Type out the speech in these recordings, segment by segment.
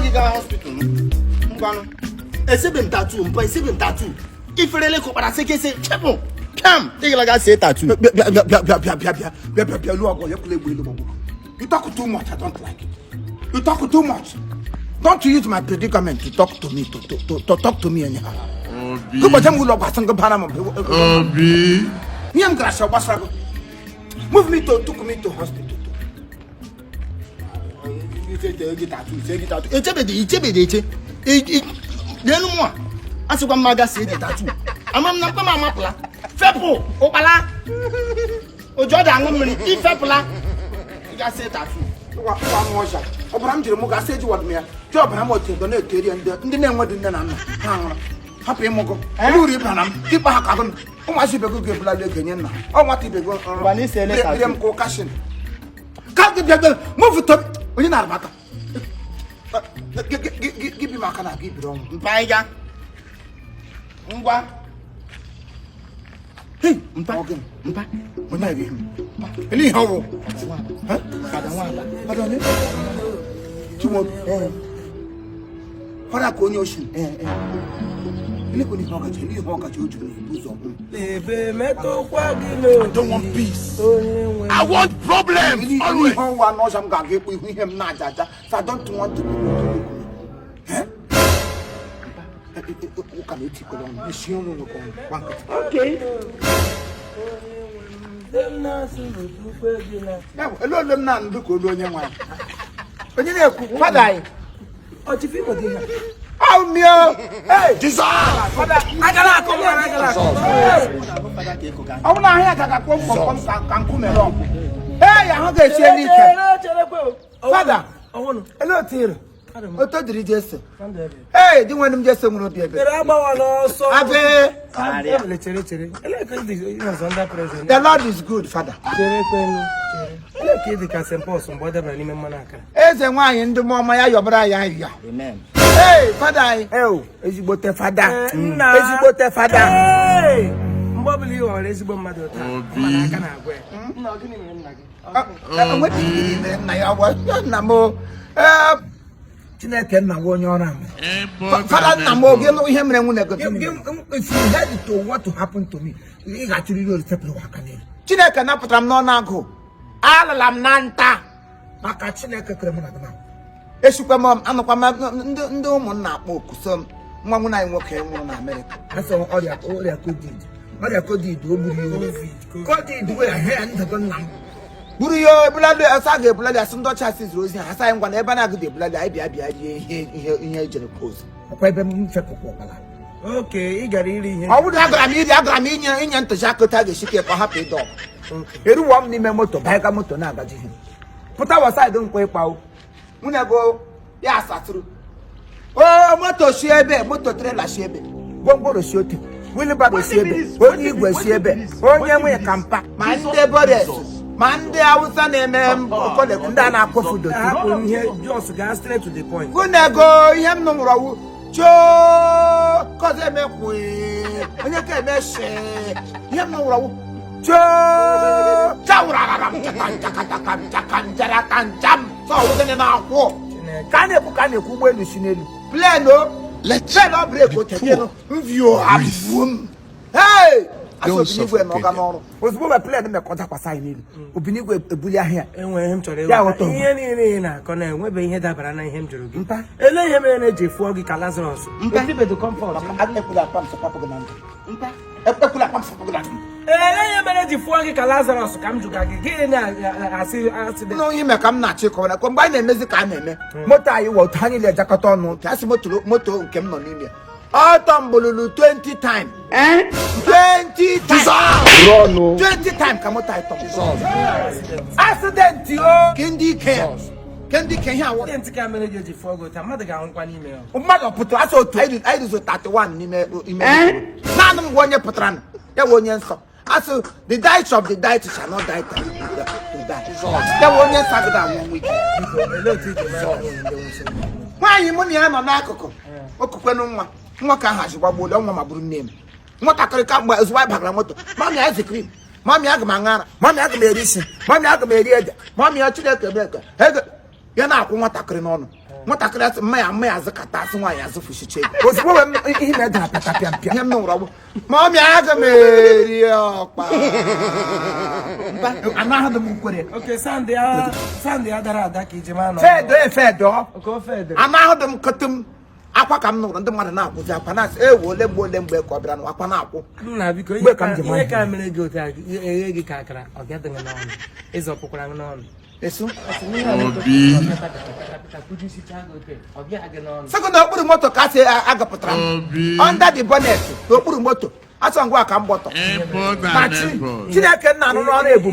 you go hospital. Exhibit tattoo, exhibit tattoo. If you really go, say, come, take like I say tattoo. You talk too much. I don't like it. You talk too much. Don't use my predicament to talk to me. To talk to me anyhow. Go back and look at some Panama. Move me to hospital. As one mother said tattoo. I'm not my mapla. Fepo, Opala. O Jordan woman, if Fepla. You got said tattoo. One more shot. Operam to Moga said what me. Job Hamilton, donate and the name what in the name. Happy Mogo. I will repanam. Keep a hack. Oh, my ship will give blood again. Oh, what if they go on Vanessa? Let them concussion. Can't move it up. We're not matter. Give me my can I give it on. Bye. Hey, Mpa. When I give him. Anyhow, I don't know. What I call your shoe. I don't want peace. I want problems. Always. So I don't want to be. Okay. Oh, mio! Hey! Dissolve! I got come on, I got Hey, I have to say Father, hello, Tir. What did you just say? Hey, do you want him just to be a bit? The Lord is good, Father. Amen. Hey, Father. Oh, is you both a father? Is you both a father? Hey, Mobile or is you mother? No, give me what do you mean? I was not Chineke na won your arm. Father na mo give him na if you had to what to happen to me, you actually know the step of work. Chineke na putram no na go. Alalam nanta. Maka Chineke kremu na na. Esukwa mom anokwa ndị ụmụ nna akpọ okusom nwa nwa anyị nwoke nwụrụ na America. Aso ọrịa COVID. Ọrịa COVID ogburu COVID we here ndị go nna. Buru yo blood asaga blood asụndọ chances rozi asa ngwa na ebe na agụde blood ai bia ihe ejere pose. Ọkwa ebe m fekọkọ ọbala. Okay, ị gara iri ihe. Ọ bụrụ agara m inye ntụzi akụta ga-eshike ka hapụ ịdọ. Eruwa m n'ime moto baịka moto na-agaji ihe. Pụta wa side nkwe ịkpawo. Muna go ya asaturu. Oh, moto shiebe, moto trailer shiebe. Gongoro shiote. Wilibaro shiebe. Onye igwe shiebe. Onye nwe kampa. Mande borders. Mande Hausa na-eme okole ndị na akọ food. Just go straight to the point. Muna go ihe m nụrụ cho koze mekwu. Onye ka eme she. Ihe m nụrụ cho chawrararam chakam. So we're going to walk. Can you go to Shinelu? Plano, let's celebrate what you have won. Hey! I was going to go. Was going to play the contact was signing. Opening with a bully here. And when him to the Connell, we be here that I him to do. And I have energy for the Calazos. People to come for. I put a pump of propaganda. I put a pump of propaganda. I am energy for the Calazos come to again. I see. No, you make come not check on a combined music. I mean, Mota, you will tiny the Jacaton, Tasimoto, Moto, came on in here. Autumn 20 times. 20 times. 20 times. Come on, accident, you Candy Chaos. Candy can hear what manage for go to mother gown one email. Mother put us so tired. I was 31 email. None one year patron. There won't answer. Also, the diet shop, the diet shall not die to die. There won't answer that 1 week. Why you money? I'm a narco. Okupeno. What can has what would my name? What I can come as white background. Mommy has a cream. Mommy Agamanga. Mommy Agamedition. Mommy Agamediad. Mommy Achileka. You're not what I can on. Motakras, my Katas, and why as if she check. Was woman in a dapper, no rubber. Mommy, I am not the moon. Okay, Sunday, other Daki Jimano. Fair dog. Go further. I'm out them cut them. Aquacam no, and the man now was Japanas, will them work or brand Aquanapo. No, because you can't go to a cacra or getting an on. Is a Pocran on. Second, I put a motor car agapatra under the bonnet. No put a motor. I saw work and bottle. Tina can not run a boo.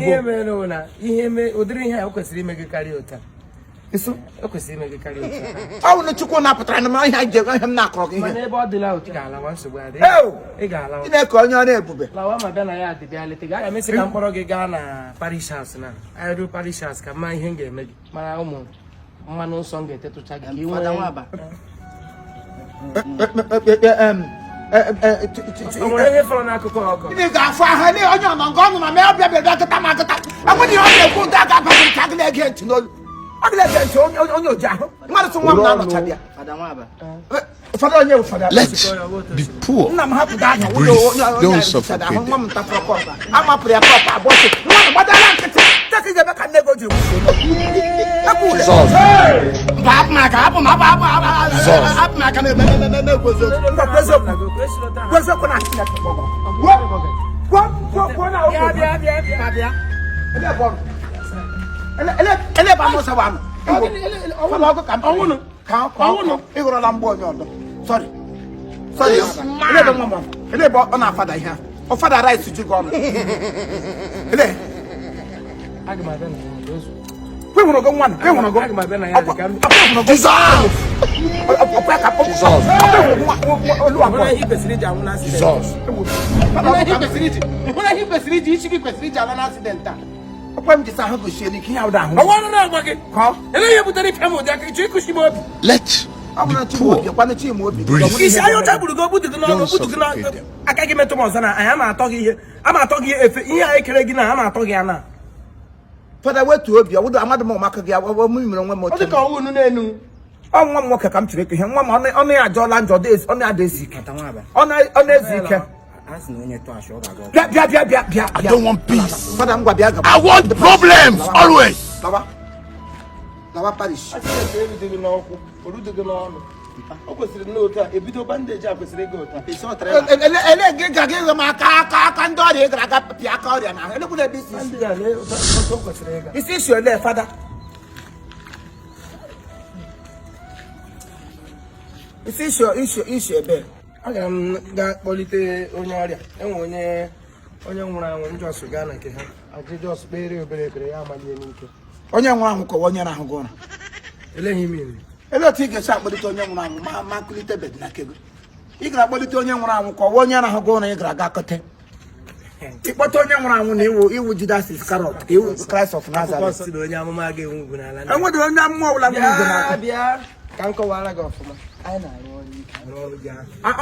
He may ordering her okay, make a carriota. It's okay, make a carriota. I want to go up a tran. I am not crossing. My neighbor the loud gala once a while. Oh, a gala. In a corner, Lawama Bella, the reality guy. I miss a Ghana Paris house now. I do Paris house. Come my henge, my own. Mano song get to check you. Let's be poor. Don't suffocate them. I'm up there. Sorry. Father rights to go. We want to go one. We want to go. Dissolve. Father, where to be? I would have more market. I will move on more. On one more come to him. One only a Joland or days, only a daisy. On a Zika. I don't want peace. I want problems always. Lava Parish. I said everything no a bit of bandage up with Rego. It's not Is this your there, father? Is this your issue, Ben? I am that quality on your area. And when you're just a gun, I just very, onye nwa ahụ ko onye na ahụ go na ele himi ele tike sha kpolite onye nwụrụ anwụ ma kulite bed na kego igra kpolite onye nwụrụ anwụ ko onye na ahụ go na igra ga kote ikpoto onye nwụrụ anwụ na iwu Judas Iscariot iwu Christ of Nazareth onye amụma ga enwu na ala enwe onye amụma ọbụla nwụ na bịa ka nko wara ga ọfụma anyị na-arụ ọrụ ike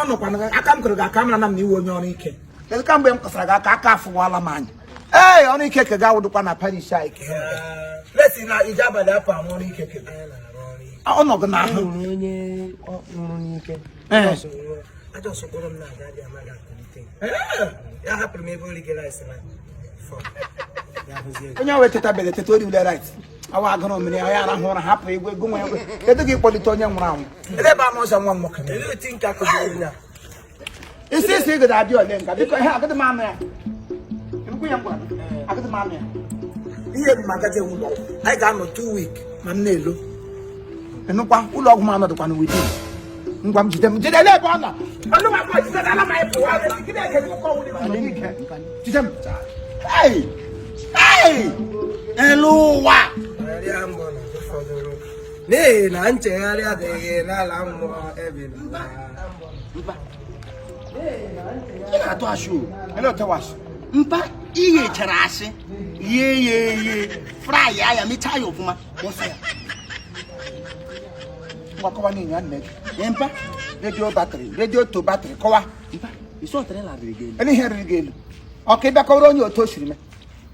ọnụkwa na aka m kụrụ ga aka m na m iwu onye ọrụ ike kedu ka mgbe m kọsara ga aka afụwala m anya ọrụ ike ka ga wụdụkwa na Paris ike let's see now ijaba da pa won ri keke ono go na ahụ onye ọrụ n'ike ajo so goro na ga dia ma ga kulite ya hapụrụ m ebe ori ga rice na for ya hozie onye we teta bele teta ori right awa agụrụ mmiri ya arahụ ụra hapụ egwu ego nwe egwu kedu gị kpọlite onye nwụrụ anwụ ebe ba n'ọsọ nwa mmụọ ele oti nka ko dị ya isi go da bi ole nka biko ha agụdị ma ya ibu ya ngwa agụdị ma ya ihe magaje ụlọ anyị ga-anọ 2 weeks ma m na-elo enukwa ụlọ ọgwụ m anọdụkwa na within ngwa m jide ebe ọ nọ ọnụ ma kwa jide ala ma ịpụ wa gide eke dị ụkọ wuli ma n'ike jide m elu ụwa n'ihi na nchegharị adịghị n'ala mmụọ ebe ị na-atụ asụ ele otewa asụ mpa ihe chara asị ye fry ya mecha ya ofuma ofe ya ngwakọwa n'inya nne gị mpa radio to battery kọwa mpa iso tere la rege ele ihe riri gị elu ọka ịbịa kọwara onye otu o siri me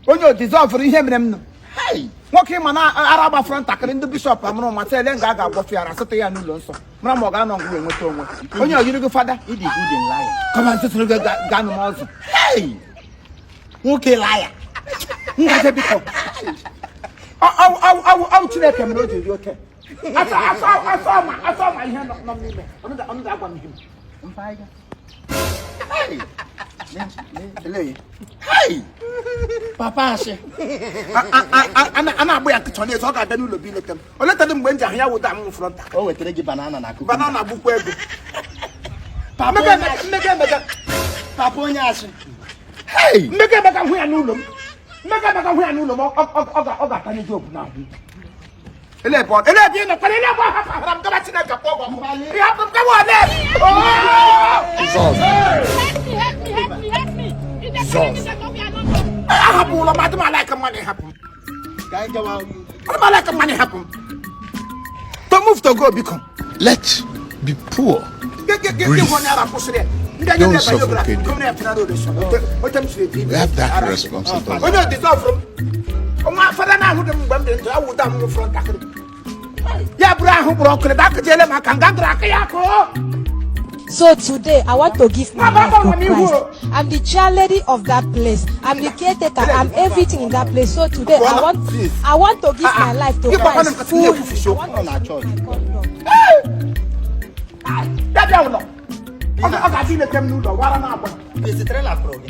onye o dissolve ihe mere m nọ Hey! Nwoke ma na araba front akịrị ndị bishọp amụrụ ma tele nga aga agwọfe ya asịtụ ya n'ụlọ nsọ mara ma ọ ga-anọ ngwa enweta onwe onye oyiri gị fada Ịdị good in life. kama ntụtụrụ gị ga-anụ m ọzọ Hey! Nwoke laya. ngaje biko ọ Chineke mere o ji ri oke afọ ma ihe nọ n'ime ọnụ ga-agwa m ihe Mpaiga. Hey! Hey! Papa asị. a na-agba ya nkịta n'ezi ọ ga-abịa n'ụlọ bi leta m o letara mgbe m ji ahụ ya wụda m front O wetara gị banana na kuku. banana gbukwa ego Papa onye asị. Hey! mmega emeka hụ ya n'ụlọ m ọ ga-atanye jobu n'ahụ ele ebe ị nọkwara ele ebe ọ hapụrụ m gaba Chineke kpọọ m ịhapụ m gaba ole ahapụ ụlọ ma adịm alaika mmanụ ịhapụ m adịm alaika mmanụ ịhapụ m to move to go biko Let's be poor. Don't suffocate. We have that responsibility. So today, I want to give my life to Christ. I'm the chair lady of that place. I'm the caretaker. I'm everything in that place. So today, I want to give my life to Christ fully. I want to show my conduct. Esi trailer pro gị.